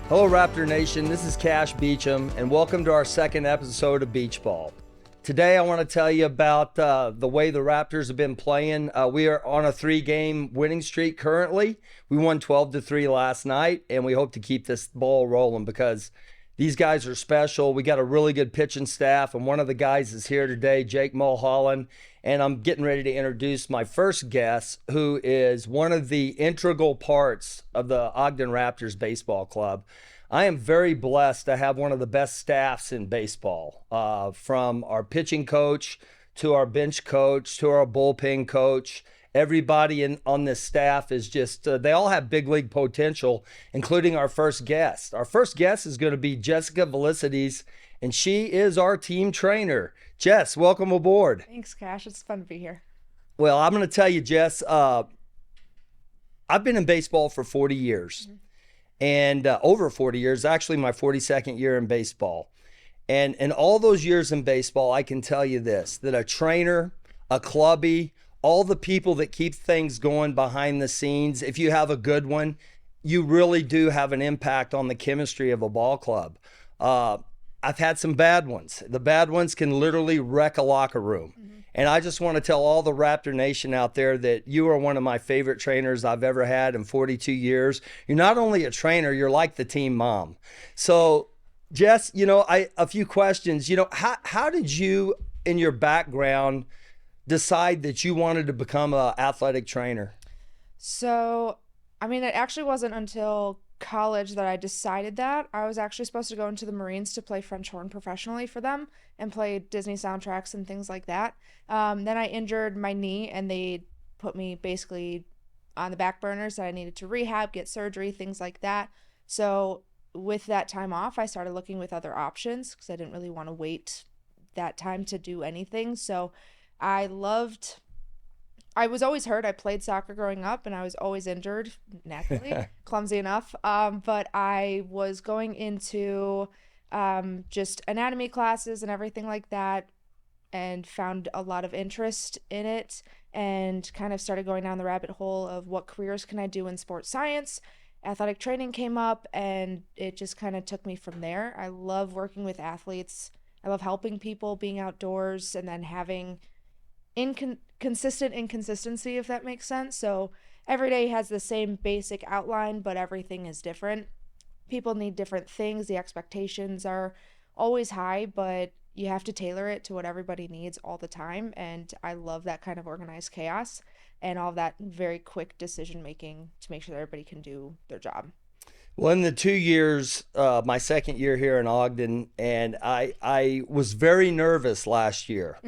Hello, Raptor Nation. This is Kash Beauchamp, and welcome to our second episode of Beauch-Ball. Today, I want to tell you about the way the Raptors have been playing. We are on a 3-game winning streak currently. We won 12-3 last night, and we hope to keep this ball rolling because these guys are special. We got a really good pitching staff, and one of the guys is here today, Jake Mulholland. And I'm getting ready to introduce my first guest, who is one of the integral parts of the Ogden Raptors baseball club. I am very blessed to have one of the best staffs in baseball, from our pitching coach to our bench coach to our bullpen coach. Everybody on this staff is just, they all have big league potential, including our first guest. Our first guest is going to be Jessica Vlisides, and she is our team trainer. Jess, welcome aboard. Thanks, Kash. It's fun to be here. Well, I'm going to tell you, Jess, I've been in baseball for 40 years. And over 40 years, actually my 42nd year in baseball. And in all those years in baseball, I can tell you this, that a trainer, a clubby, all the people that keep things going behind the scenes, if you have a good one, you really do have an impact on the chemistry of a ball club. I've had some bad ones. The bad ones can literally wreck a locker room. And I just want to tell all the Raptor Nation out there that you are one of my favorite trainers I've ever had in 42 years. You're not only a trainer, you're like the team mom. So, Jess, a few questions. How did you, in your background, decide that you wanted to become an athletic trainer? So, it actually wasn't until college that I decided that. I was actually supposed to go into the Marines to play French horn professionally for them and play Disney soundtracks and things like that. Then I injured my knee and they put me basically on the back burner, so I needed to rehab, get surgery, things like that. So with that time off, I started looking with other options because I didn't really want to wait that time to do anything. So I was always hurt. I played soccer growing up and I was always injured, naturally, clumsy enough. But I was going into just anatomy classes and everything like that and found a lot of interest in it and kind of started going down the rabbit hole of what careers can I do in sports science. Athletic training came up and it just kind of took me from there. I love working with athletes. I love helping people, being outdoors, and then having consistent inconsistency, if that makes sense. So every day has the same basic outline, but everything is different. People need different things. The expectations are always high, but you have to tailor it to what everybody needs all the time. And I love that kind of organized chaos and all that very quick decision making to make sure that everybody can do their job. Well, in the 2 years, my second year here in Ogden, and I was very nervous last year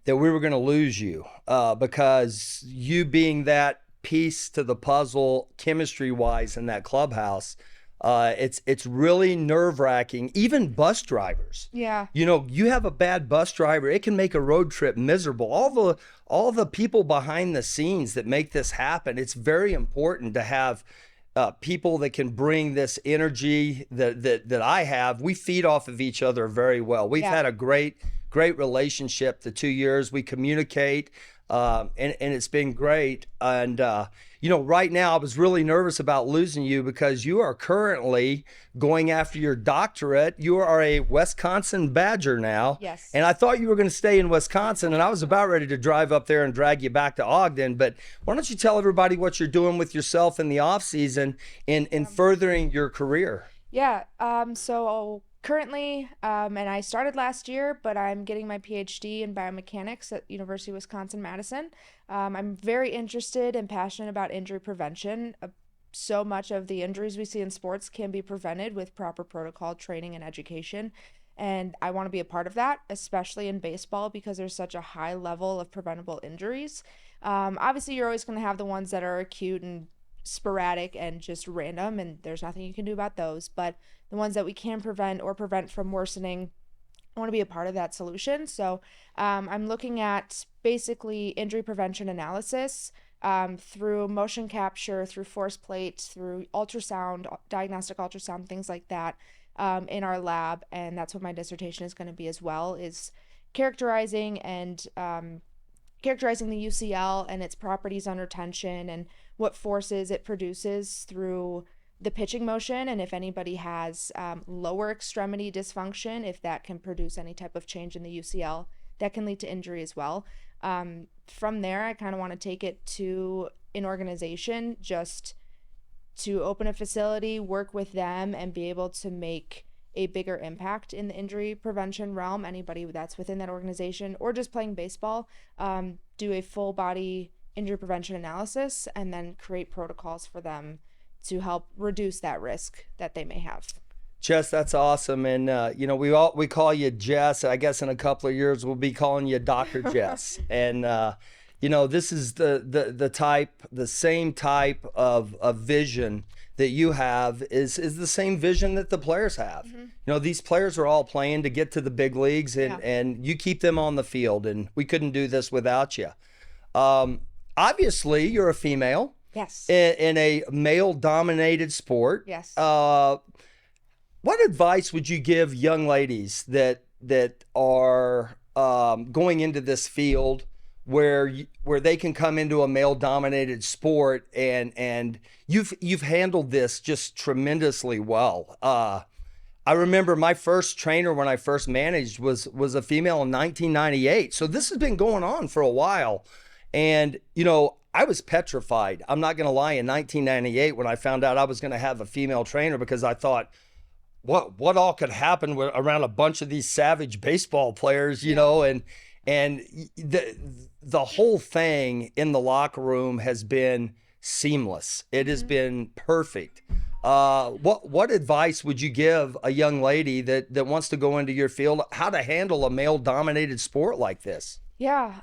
that we were going to lose you because you being that piece to the puzzle chemistry-wise in that clubhouse, it's really nerve-wracking. Even bus drivers. Yeah. You have a bad bus driver, it can make a road trip miserable. All the people behind the scenes that make this happen, it's very important to have people that can bring this energy that I have. We feed off of each other very well. We've had a great relationship the 2 years. We communicate, and it's been great. And right now I was really nervous about losing you because you are currently going after your doctorate. You are a Wisconsin Badger now. Yes. And I thought you were going to stay in Wisconsin, and I was about ready to drive up there and drag you back to Ogden. But why don't you tell everybody what you're doing with yourself in the off season in furthering your career? Yeah. So currently, and I started last year, but I'm getting my PhD in biomechanics at University of Wisconsin-Madison. I'm very interested and passionate about injury prevention. So much of the injuries we see in sports can be prevented with proper protocol training and education. And I want to be a part of that, especially in baseball, because there's such a high level of preventable injuries. Obviously, you're always going to have the ones that are acute and sporadic and just random, and there's nothing you can do about those. But the ones that we can prevent from worsening, I want to be a part of that solution. So I'm looking at basically injury prevention analysis through motion capture, through force plate, through ultrasound, diagnostic ultrasound, things like that in our lab. And that's what my dissertation is going to be as well, is characterizing the UCL and its properties under tension and what forces it produces through the pitching motion, and if anybody has lower extremity dysfunction, if that can produce any type of change in the UCL, that can lead to injury as well. From there, I kind of want to take it to an organization, just to open a facility, work with them, and be able to make a bigger impact in the injury prevention realm. Anybody that's within that organization, or just playing baseball, do a full body injury prevention analysis and then create protocols for them to help reduce that risk that they may have. Jess, that's awesome. And, we call you Jess. I guess in a couple of years, we'll be calling you Dr. Jess. And, this is the same type of vision that you have is the same vision that the players have. Mm-hmm. These players are all playing to get to the big leagues, and you keep them on the field, and we couldn't do this without you. Obviously, you're a female. Yes. In a male-dominated sport. Yes. What advice would you give young ladies that are going into this field where they can come into a male-dominated sport, and you've handled this just tremendously well? I remember my first trainer when I first managed was a female in 1998. So this has been going on for a while. And, I was petrified. I'm not going to lie, in 1998 when I found out I was going to have a female trainer, because I thought, what all could happen around a bunch of these savage baseball players, and the whole thing in the locker room has been seamless. It has been perfect. What advice would you give a young lady that wants to go into your field, how to handle a male-dominated sport like this? Yeah.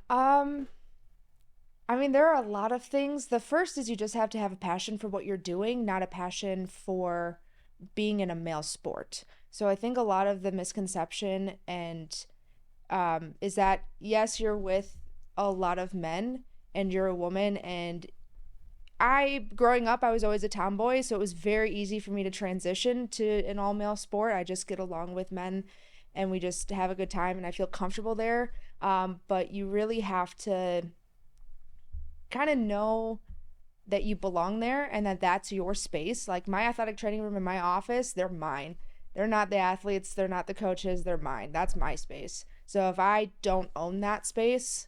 There are a lot of things. The first is you just have to have a passion for what you're doing, not a passion for being in a male sport. So I think a lot of the misconception is that, yes, you're with a lot of men and you're a woman. And growing up, I was always a tomboy, so it was very easy for me to transition to an all-male sport. I just get along with men and we just have a good time and I feel comfortable there. But you really have to kind of know that you belong there and that's your space. Like my athletic training room in my office, they're mine. They're not the athletes, they're not the coaches, they're mine. That's my space. So if I don't own that space,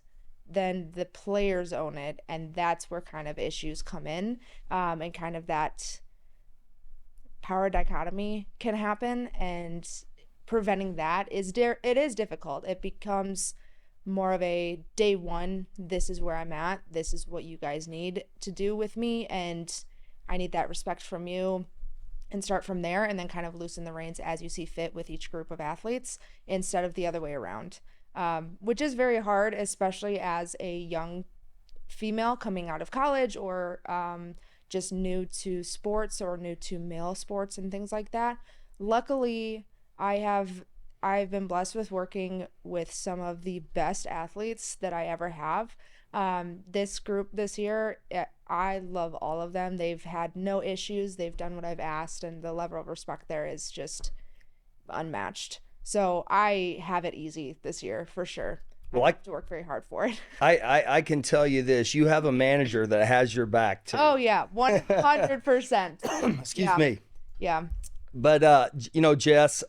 then the players own it, and that's where kind of issues come in, and kind of that power dichotomy can happen, and preventing that it is difficult. It becomes more of a day one, this is where I'm at, this is what you guys need to do with me, and I need that respect from you, and start from there, and then kind of loosen the reins as you see fit with each group of athletes instead of the other way around, which is very hard, especially as a young female coming out of college, or just new to sports or new to male sports and things like that. Luckily, I've been blessed with working with some of the best athletes that I ever have. This group this year, I love all of them. They've had no issues. They've done what I've asked, and the level of respect there is just unmatched. So I have it easy this year for sure. Well, I have to work very hard for it. I can tell you this: you have a manager that has your back too. Oh yeah, 100%. Excuse me. Yeah. But Jess,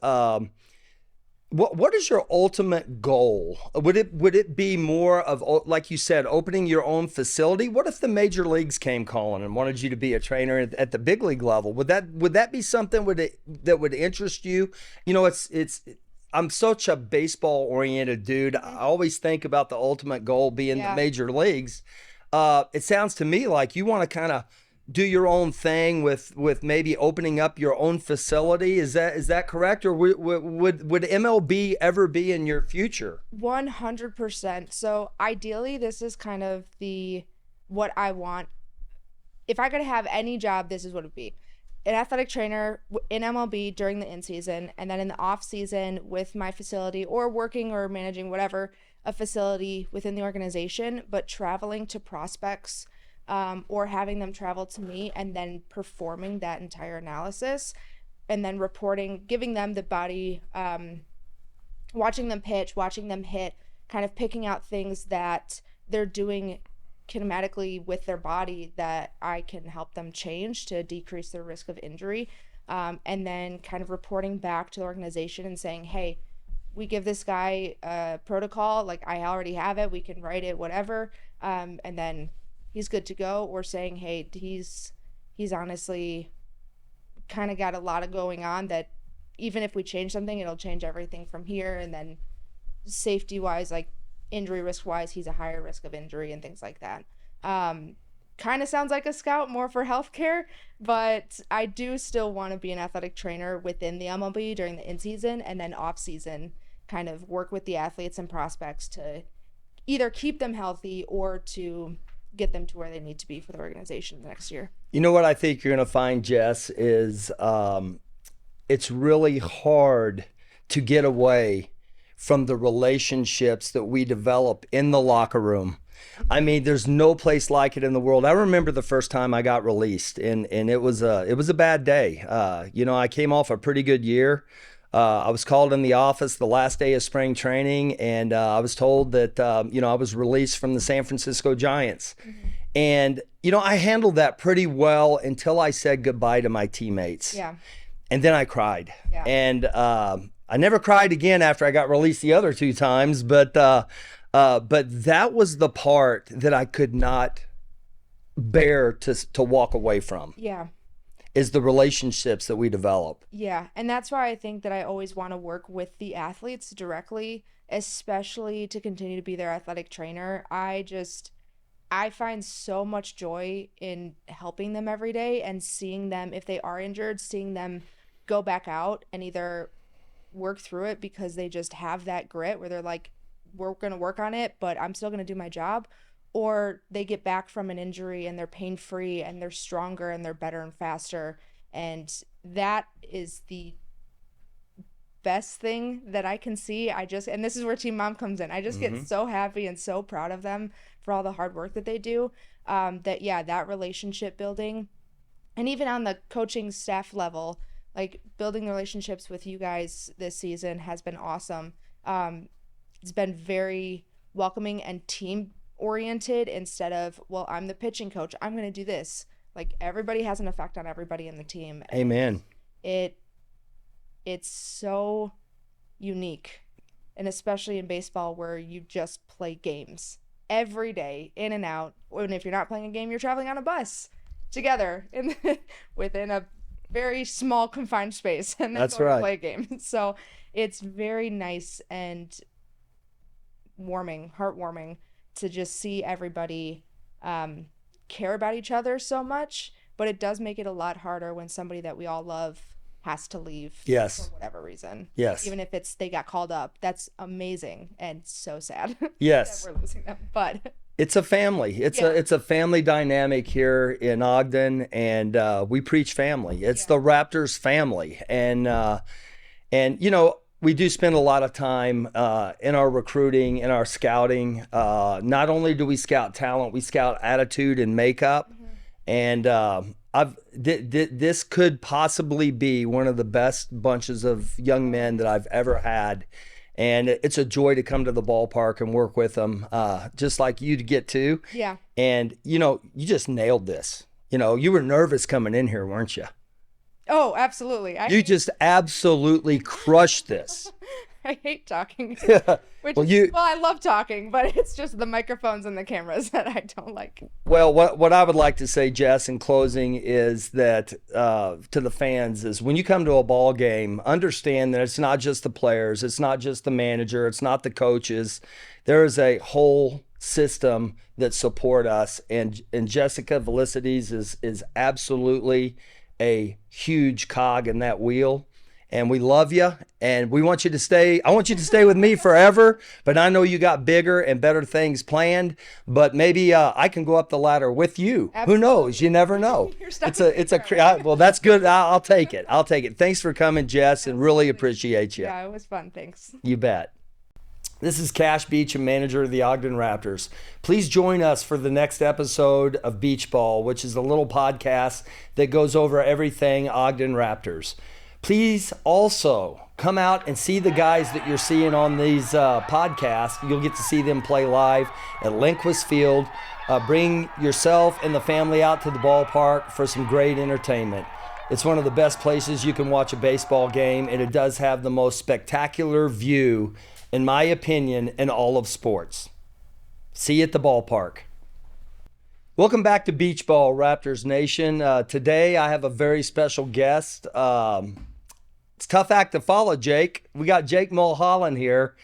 what is your ultimate goal? Would it be more of, like you said, opening your own facility? What if the major leagues came calling and wanted you to be a trainer at the big league level? Would that be something that would interest you? I'm such a baseball oriented dude. I always think about the ultimate goal being the major leagues. It sounds to me like you want to kind of do your own thing with maybe opening up your own facility. Is that correct? Or would MLB ever be in your future? 100%. So ideally, this is kind of what I want. If I could have any job, this is what it would be. An athletic trainer in MLB during the in-season, and then in the off-season with my facility, or working or managing whatever, a facility within the organization, but traveling to prospects, or having them travel to me and then performing that entire analysis, and then reporting, giving them the body, watching them pitch, watching them hit, kind of picking out things that they're doing kinematically with their body that I can help them change to decrease their risk of injury. And then kind of reporting back to the organization and saying, hey, we give this guy a protocol, like I already have it, we can write it, whatever, and then he's good to go. Or saying, hey, he's honestly kind of got a lot of going on that even if we change something, it'll change everything from here. And then safety wise, like injury risk wise, he's a higher risk of injury and things like that. Kind of sounds like a scout more for healthcare, but I do still want to be an athletic trainer within the MLB during the in-season, and then off-season kind of work with the athletes and prospects to either keep them healthy or to get them to where they need to be for the organization the next year. You know what I think you're going to find, Jess, is it's really hard to get away from the relationships that we develop in the locker room. I mean, there's no place like it in the world. I remember the first time I got released, and it was a bad day. I came off a pretty good year. I was called in the office the last day of spring training, and I was told that I was released from the San Francisco Giants. Mm-hmm. And I handled that pretty well until I said goodbye to my teammates. Yeah. And then I cried. Yeah. And I never cried again after I got released the other two times, but that was the part that I could not bear to walk away from. Yeah. Is the relationships that we develop. Yeah. And that's why I think that I always want to work with the athletes directly, especially to continue to be their athletic trainer. I find so much joy in helping them every day and seeing them, if they are injured, seeing them go back out and either work through it because they just have that grit where they're like, we're going to work on it, but I'm still going to do my job. Or they get back from an injury and they're pain-free and they're stronger and they're better and faster. And that is the best thing that I can see. And this is where Team Mom comes in. I just get so happy and so proud of them for all the hard work that they do. That relationship building, and even on the coaching staff level, like building the relationships with you guys this season has been awesome. It's been very welcoming and team oriented instead of, well, I'm the pitching coach, I'm going to do this. Like everybody has an effect on everybody in the team. Amen. It's so unique, and especially in baseball where you just play games every day, in and out. And if you're not playing a game, you're traveling on a bus together within a very small confined space, and that's right. Play a game. So it's very nice and heartwarming to just see everybody care about each other so much. But it does make it a lot harder when somebody that we all love has to leave. Yes. For whatever reason. Yes. Even if they got called up. That's amazing and so sad. Yes. that we're losing them. But it's a family. It's a family dynamic here in Ogden, and we preach family. It's the Raptors family, and we do spend a lot of time in our recruiting, in our scouting. Not only do we scout talent, we scout attitude and makeup. Mm-hmm. And this could possibly be one of the best bunches of young men that I've ever had. And it's a joy to come to the ballpark and work with them, just like you to get to. Yeah. And, you just nailed this. You were nervous coming in here, weren't you? Oh, absolutely. You just absolutely crushed this. I hate talking. Well, I love talking, but it's just the microphones and the cameras that I don't like. Well, what I would like to say, Jess, in closing is that to the fans is when you come to a ball game, understand that it's not just the players, it's not just the manager, it's not the coaches. There is a whole system that support us, and Jessica Vlisides is absolutely a huge cog in that wheel. And we love you, and we want you to stay. I want you to stay with me forever, but I know you got bigger and better things planned. But maybe I can go up the ladder with you. Absolutely. Who knows? You never know. Well, that's good. I'll take it. Thanks for coming, Jess, and really appreciate you. Yeah, it was fun. Thanks. You bet. This is Kash Beauchamp, manager of the Ogden Raptors. Please join us for the next episode of Beauch-Ball, which is a little podcast that goes over everything Ogden Raptors. Please also come out and see the guys that you're seeing on these podcasts. You'll get to see them play live at Lindquist Field. Bring yourself and the family out to the ballpark for some great entertainment. It's one of the best places you can watch a baseball game, and it does have the most spectacular view, in my opinion, in all of sports. See you at the ballpark. Welcome back to Beauch-Ball, Raptors Nation. Today I have a very special guest. It's a tough act to follow, Jake. We got Jake Mulholland here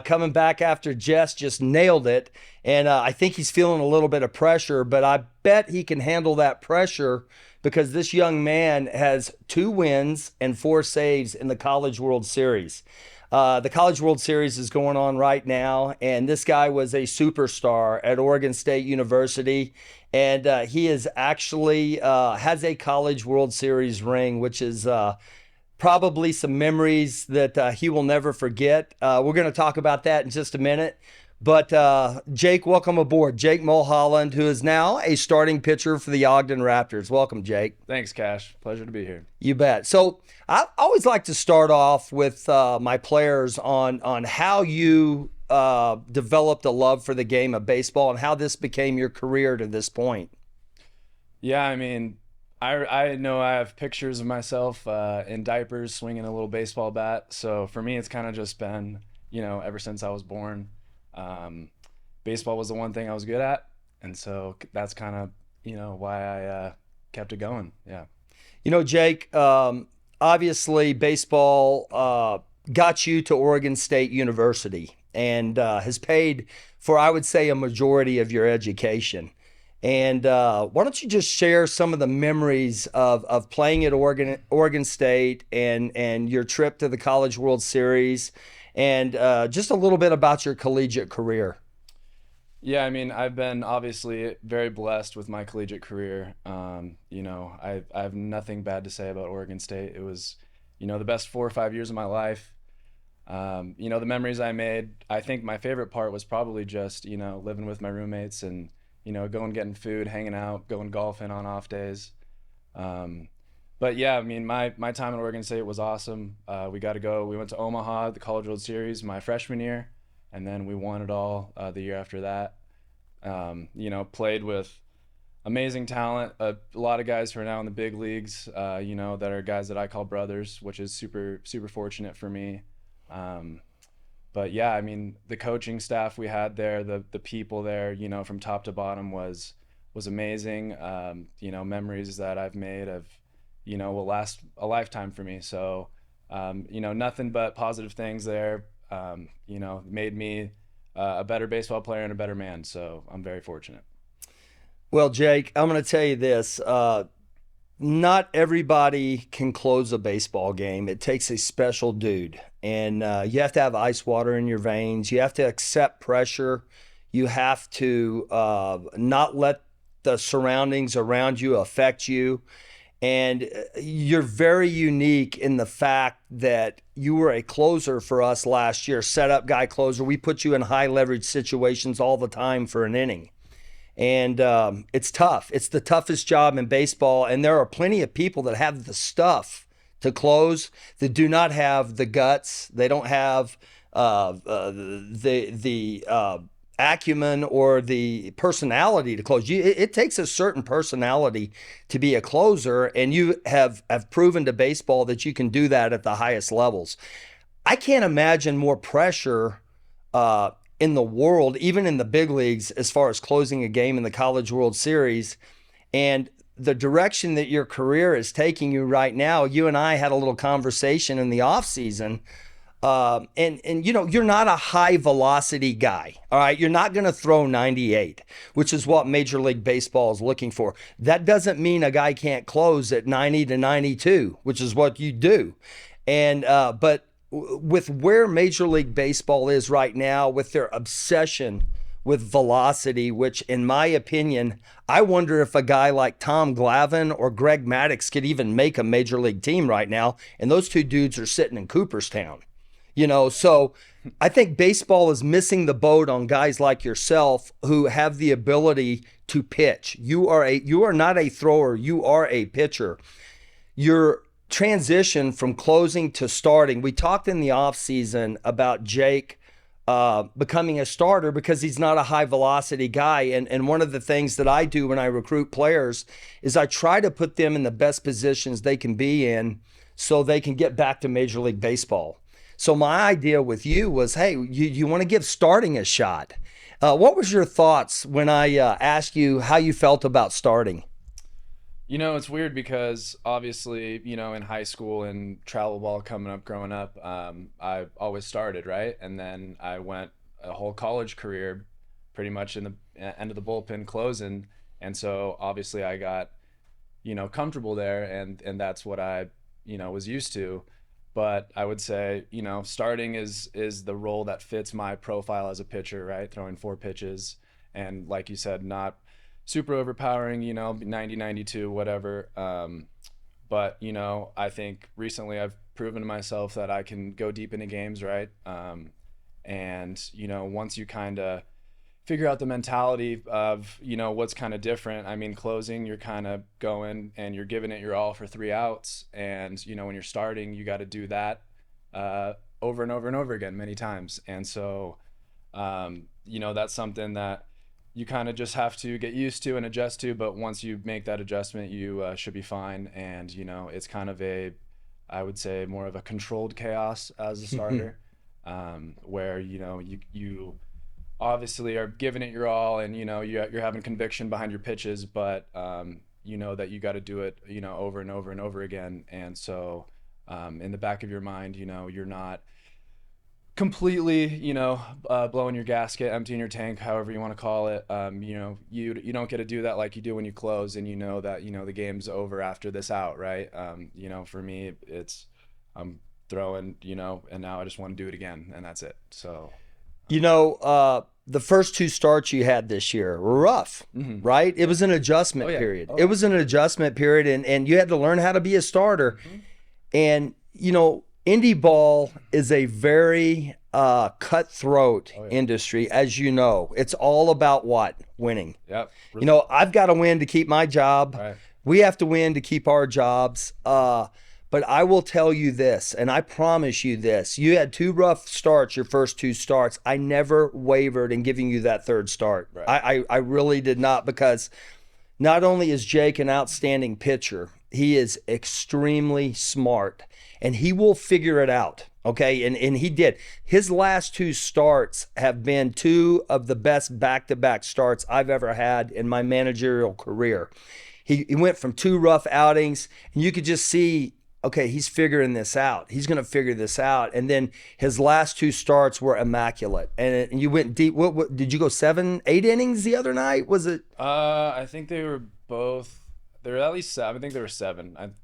coming back after Jess just nailed it. And I think he's feeling a little bit of pressure, but I bet he can handle that pressure because this young man has 2 wins and 4 saves in the College World Series. The College World Series is going on right now, and this guy was a superstar at Oregon State University, and he is actually has a College World Series ring, which is probably some memories that he will never forget. We're going to talk about that in just a minute. But Jake, welcome aboard. Jake Mulholland, who is now a starting pitcher for the Ogden Raptors. Welcome, Jake. Thanks, Kash. Pleasure to be here. You bet. So I always like to start off with my players on how you developed a love for the game of baseball and how this became your career to this point. Yeah, I mean, I know I have pictures of myself in diapers swinging a little baseball bat. So for me, it's kind of just been, ever since I was born. Baseball was the one thing I was good at. And so that's kind of, why I kept it going. Yeah. Jake, obviously baseball got you to Oregon State University and has paid for, I would say, a majority of your education. And why don't you just share some of the memories of playing at Oregon State and your trip to the College World Series and just a little bit about your collegiate career. Yeah, I mean, I've been obviously very blessed with my collegiate career. I have nothing bad to say about Oregon State. It was, the best 4 or 5 years of my life. The memories I made, I think my favorite part was probably just, living with my roommates and, going getting food, hanging out, going golfing on off days. But yeah, I mean, my time at Oregon State was awesome. We went to Omaha, the College World Series my freshman year, and then we won it all the year after that. Played with amazing talent, a lot of guys who are now in the big leagues, that are guys that I call brothers, which is super, super fortunate for me. But yeah, I mean, the coaching staff we had there, the people there, from top to bottom was amazing. Memories that I've made will last a lifetime for me. So, nothing but positive things there, made me a better baseball player and a better man. So I'm very fortunate. Well, Jake, I'm going to tell you this. Not everybody can close a baseball game. It takes a special dude. And you have to have ice water in your veins. You have to accept pressure. You have to not let the surroundings around you affect you. And you're very unique in the fact that you were a closer for us last year, setup guy closer. We put you in high leverage situations all the time for an inning. And it's tough. It's the toughest job in baseball. And there are plenty of people that have the stuff to close that do not have the guts. They don't have the acumen or the personality to close. It takes a certain personality to be a closer, and you have proven to baseball that you can do that at the highest levels. I can't imagine more pressure in the world, even in the big leagues, as far as closing a game in the College World Series. And the direction that your career is taking you right now, you and I had a little conversation in the offseason. You're not a high velocity guy. All right. You're not going to throw 98, which is what Major League Baseball is looking for. That doesn't mean a guy can't close at 90 to 92, which is what you do. And, but with where Major League Baseball is right now, with their obsession with velocity, which in my opinion, I wonder if a guy like Tom Glavine or Greg Maddux could even make a Major League team right now. And those two dudes are sitting in Cooperstown. So I think baseball is missing the boat on guys like yourself who have the ability to pitch. You are not a thrower, you are a pitcher. Your transition from closing to starting. We talked in the offseason about Jake becoming a starter because he's not a high velocity guy. And one of the things that I do when I recruit players is I try to put them in the best positions they can be in so they can get back to Major League Baseball. So my idea with you was, hey, you want to give starting a shot. What was your thoughts when I asked you how you felt about starting? You know, it's weird because obviously, you know, in high school and travel ball coming up, growing up, I always started, right? And then I went a whole college career pretty much in the end of the bullpen closing. And so obviously I got, you know, comfortable there and that's what I, you know, was used to. But I would say, you know, starting is the role that fits my profile as a pitcher, right? Throwing 4 pitches and like you said, not super overpowering, you know, 90, 92, whatever. But, you know, I think recently I've proven to myself that I can go deep into games, right? And, you know, once you kind of figure out the mentality of, you know, what's kind of different. I mean, closing, you're kind of going and you're giving it your all for 3 outs. And, you know, when you're starting, you got to do that over and over and over again many times. And so, you know, that's something that you kind of just have to get used to and adjust to. But once you make that adjustment, you should be fine. And, you know, it's kind of I would say more of a controlled chaos as a starter, where, you know, you obviously are giving it your all and, you know, you're having conviction behind your pitches, but you know that you got to do it, you know, over and over and over again. And so in the back of your mind, you know, you're not completely, you know, blowing your gasket, emptying your tank, however you want to call it. You know, you don't get to do that like you do when you close, and you know that, you know, the game's over after this out, right? You know, for me, I'm throwing, you know, and now I just want to do it again, and that's it. So, You know, the first 2 starts you had this year were rough, right? It was an adjustment period. It was an adjustment period, and you had to learn how to be a starter. And, you know, indie ball is a very cutthroat industry, as you know. It's all about what? Winning. Yep. You know, I've got to win to keep my job. Right. We have to win to keep our jobs. But I will tell you this, and I promise you this. You had 2 rough starts, your first 2 starts. I never wavered in giving you that 3rd start. Right. I really did not, because not only is Jake an outstanding pitcher, he is extremely smart, and he will figure it out, okay? And he did. His last 2 starts have been 2 of the best back-to-back starts I've ever had in my managerial career. He went from 2 rough outings, and you could just see, okay, he's figuring this out. He's going to figure this out. And then his last 2 starts were immaculate. And you went deep. What did you go 7, 8 innings the other night? Was it? I think they were at least 7. I think they were 7.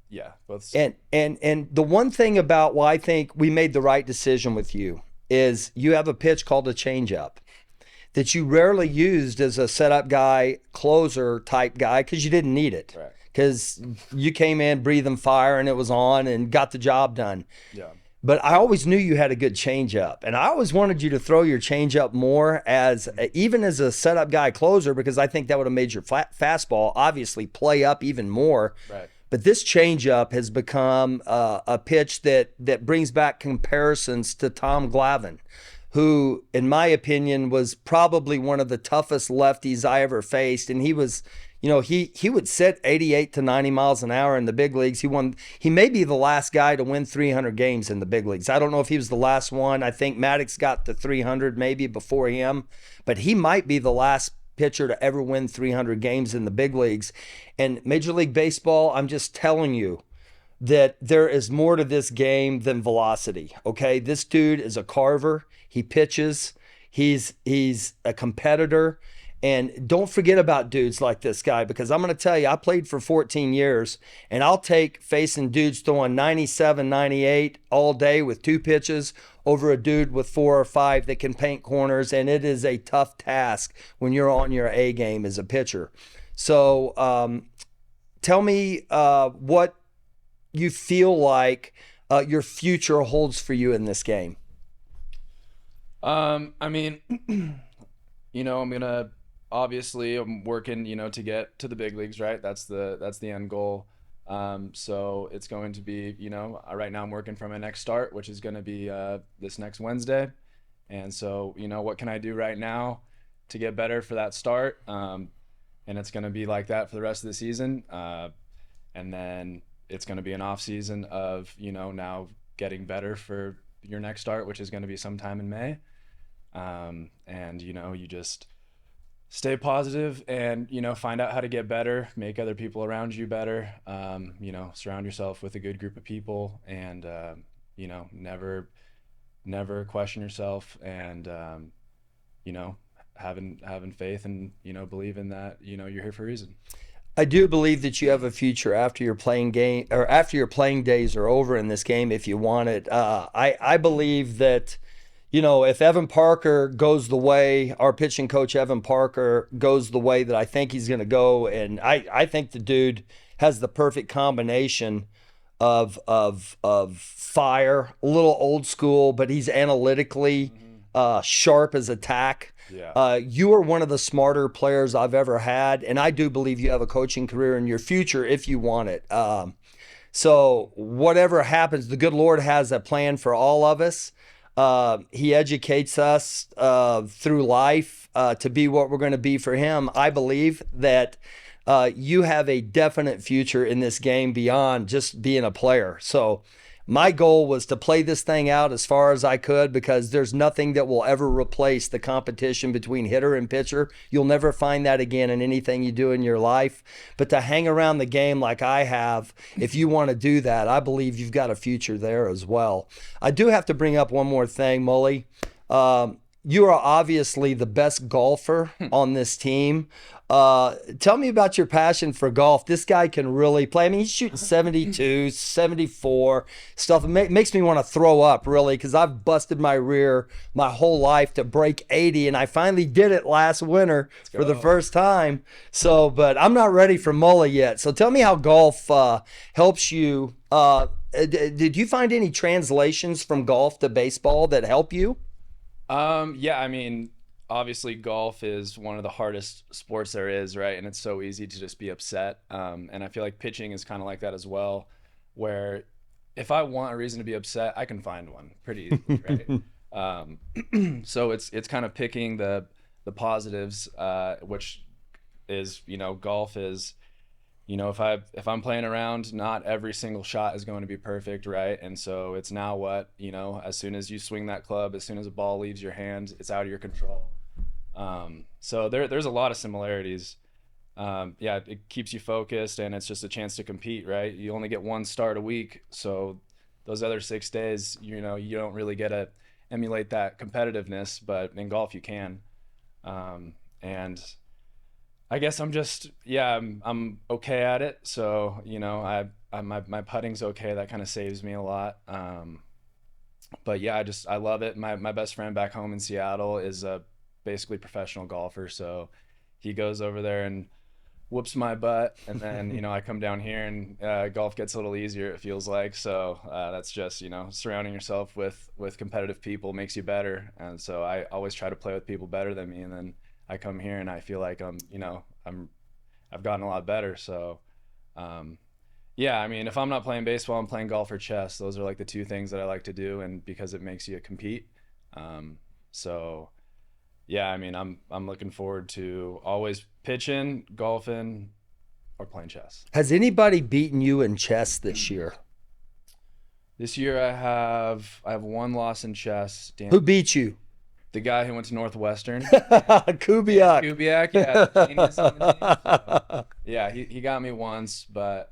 Both 7. And the one thing about why I think we made the right decision with you is you have a pitch called a changeup that you rarely used as a setup guy, closer type guy, because you didn't need it. Right. Because you came in breathing fire and it was on and got the job done. Yeah. But I always knew you had a good changeup, and I always wanted you to throw your changeup more even as a setup guy closer, because I think that would have made your fastball obviously play up even more. Right. But this changeup has become a pitch that brings back comparisons to Tom Glavine, who, in my opinion, was probably one of the toughest lefties I ever faced, and he was. You know, he would sit 88 to 90 miles an hour in the big leagues. He may be the last guy to win 300 games in the big leagues. I don't know if he was the last one. I think Maddox got to 300 maybe before him, but he might be the last pitcher to ever win 300 games in the big leagues. And Major League Baseball, I'm just telling you that there is more to this game than velocity, okay? This dude is a carver. He pitches. He's a competitor. And don't forget about dudes like this guy, because I'm going to tell you, I played for 14 years, and I'll take facing dudes throwing 97, 98 all day with 2 pitches over a dude with 4 or 5 that can paint corners, and it is a tough task when you're on your A game as a pitcher. So tell me what you feel like your future holds for you in this game. I mean, you know, obviously I'm working, you know, to get to the big leagues, right? That's the end goal. So it's going to be, right now I'm working for my next start, which is going to be this next Wednesday. And so, what can I do right now to get better for that start? And it's going to be like that for the rest of the season. And then it's going to be an off season of, now getting better for your next start, which is going to be sometime in May. And, you just stay positive and, find out how to get better, make other people around you better, surround yourself with a good group of people and, never question yourself and, having faith and, believing that, you're here for a reason. I do believe that you have a future after your playing game or after your playing days are over in this game if you want it. I believe that, if Evan Parker goes the way, our pitching coach Evan Parker goes the way that I think he's going to go, and I think the dude has the perfect combination of fire, a little old school, but he's analytically sharp as attack. Yeah. You are one of the smarter players I've ever had, and I do believe you have a coaching career in your future if you want it. So whatever happens, the good Lord has a plan for all of us. He educates us through life to be what we're going to be for him. I believe that you have a definite future in this game beyond just being a player. So my goal was to play this thing out as far as I could because there's nothing that will ever replace the competition between hitter and pitcher. You'll never find that again in anything you do in your life. But to hang around the game like I have, if you want to do that, I believe you've got a future there as well. I do have to bring up one more thing, Mully. You are obviously the best golfer on this team. Tell me about your passion for golf. This guy can really play. I mean, he's shooting 72, 74, stuff. It makes me want to throw up, really, because I've busted my rear my whole life to break 80, and I finally did it last winter for the first time. So, but I'm not ready for Mully yet. So tell me how golf helps you. Did you find any translations from golf to baseball that help you? Yeah, I mean, obviously golf is one of the hardest sports there is, right? And it's so easy to just be upset. And I feel like pitching is kind of like that as well, where if I want a reason to be upset, I can find one pretty easily, right? So it's kind of picking the positives, which is, golf is, if I'm playing around, not every single shot is going to be perfect, right? And so it's now what, as soon as you swing that club, as soon as a ball leaves your hand, it's out of your control. So there's a lot of similarities. Yeah, it keeps you focused and it's just a chance to compete, right? You only get one start a week. So those other 6 days, you don't really get to emulate that competitiveness, but in golf you can. And I guess I'm just, I'm okay at it. So, my putting's okay. That kind of saves me a lot. But yeah, I love it. My best friend back home in Seattle is a basically professional golfer. So he goes over there and whoops my butt. And then, I come down here and golf gets a little easier, it feels like. So that's just, surrounding yourself with competitive people makes you better. And so I always try to play with people better than me. And then I come here and I feel like I've gotten a lot better. So, yeah, I mean, if I'm not playing baseball, I'm playing golf or chess. Those are like the two things that I like to do, and because it makes you compete. So, yeah, I mean, I'm looking forward to always pitching, golfing, or playing chess. Has anybody beaten you in chess this year? This year I have one loss in chess. Who beat you? The guy who went to Northwestern. Kubiak. Kubiak, yeah. Genius on the team, so. Yeah, he got me once, but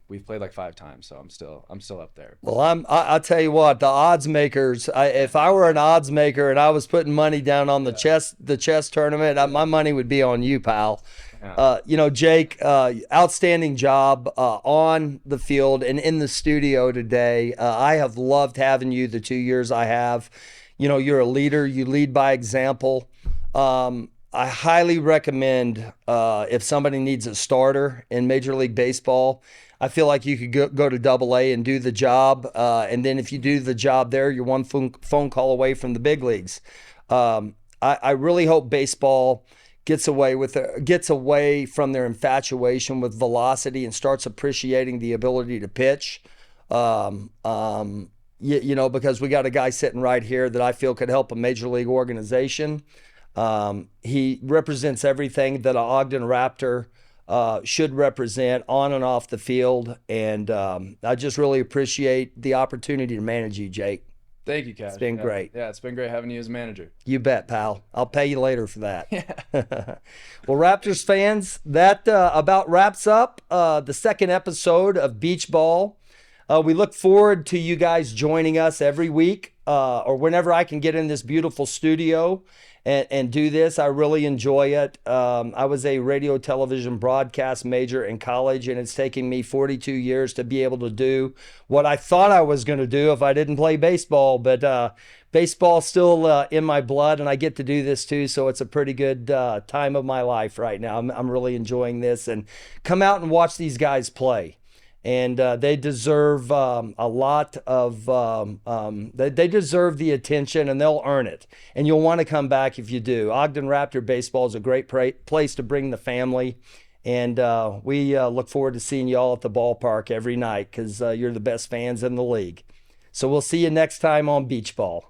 we've played like 5 times, so I'm still up there. Well, I'll tell you what, the odds makers. If I were an odds maker and I was putting money down on the chess tournament, my money would be on you, pal. Yeah. Jake, outstanding job on the field and in the studio today. I have loved having you the 2 years I have. You're a leader. You lead by example. I highly recommend if somebody needs a starter in Major League Baseball, I feel like you could go to AA and do the job. And then if you do the job there, you're one phone call away from the big leagues. I really hope baseball gets away from their infatuation with velocity and starts appreciating the ability to pitch. Because we got a guy sitting right here that I feel could help a major league organization. He represents everything that an Ogden Raptor should represent on and off the field. And I just really appreciate the opportunity to manage you, Jake. Thank you, Kash. It's been great. Yeah, it's been great having you as manager. You bet, pal. I'll pay you later for that. Well, Raptors fans, that about wraps up the second episode of Beauch-Ball. We look forward to you guys joining us every week or whenever I can get in this beautiful studio and do this. I really enjoy it. I was a radio television broadcast major in college, and it's taken me 42 years to be able to do what I thought I was going to do if I didn't play baseball. But baseball's still in my blood, and I get to do this too. So it's a pretty good time of my life right now. I'm really enjoying this. And come out and watch these guys play. And they deserve a lot of, they deserve the attention, and they'll earn it. And you'll want to come back if you do. Ogden Raptor baseball is a great place to bring the family. And we look forward to seeing you all at the ballpark every night because you're the best fans in the league. So we'll see you next time on Beauch-Ball.